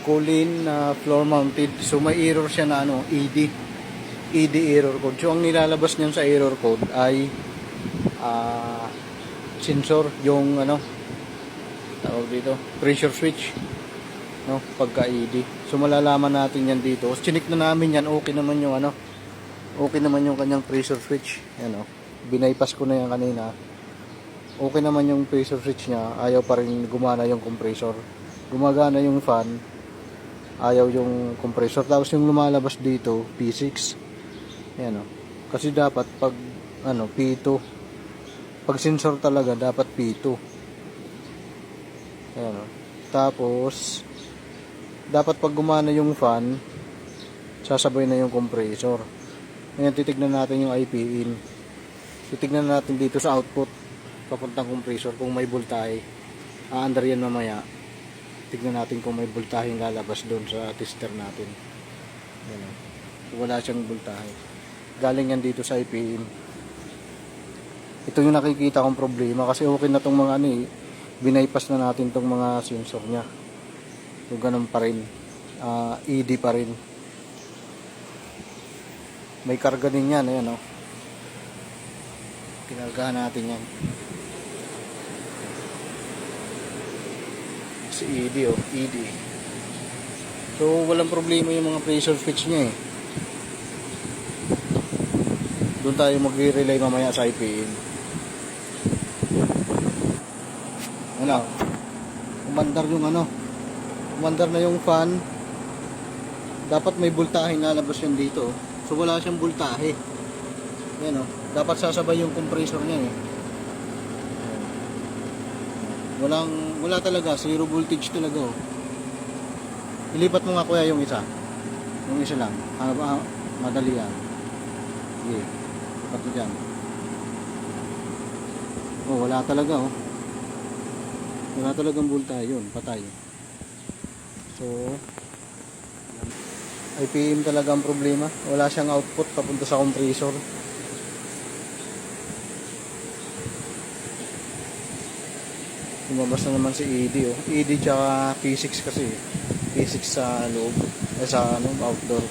Colin floor mounted. So may error siya na ano, ED error code. So ang nilalabas niyan sa error code ay sensor, yung ano tawag dito, pressure switch, no, pagka ED. So malalaman natin yan dito. Chinik na namin yan, okay naman yung ano, okay naman yung kanyang pressure switch. Yan oh. Binaypas ko na yan kanina. Okay naman yung pressure switch niya, ayaw pa rin gumana yung compressor. Gumagana yung fan, ayaw yung compressor. Tapos yung lumalabas dito P6. Yan oh. Kasi dapat pag ano P2, pag sensor talaga dapat P2. Ayan oh. Tapos dapat pag gumana yung fan, sasabay na yung compressor. Ngayon titignan natin yung IP in. Titignan natin dito sa output papuntang compressor kung may voltahe. Aandar yan mamaya. Tignan natin kung may voltahe lalabas doon sa tester natin. Ayan oh. Wala siyang voltahe. Galing yan dito sa IP in. Ito yung nakikita kong problema kasi okay na tong mga ano eh. Binaypas na natin tong mga sensor nya. So ganun pa rin, ED pa rin. May karga din yan, ayan o. Kinargahan natin yan. Si ED o, ED. So walang problema yung mga pressure switch nya eh. Doon tayo magre-relay mamaya sa IPN. Ano? Umandar yung ano, umandar na yung fan. Dapat may voltahe lalabas yan dito. So wala siyang voltahe. Yan o. Dapat sasabay yung compressor niya eh. Wala talaga. Zero voltage talaga o. Ilipat mo nga kuya yung isa. Yung isa lang. Madali yan. Sige. Lipat mo dyan. Oh, wala talaga o. Wala talagang voltahe yun. Patay. So IPM talaga ang problema. Wala siyang output papunta sa compressor. Lumabas na naman si ED oh. ED tsaka P6 kasi. P6 sa loob. Sa ano, outdoor.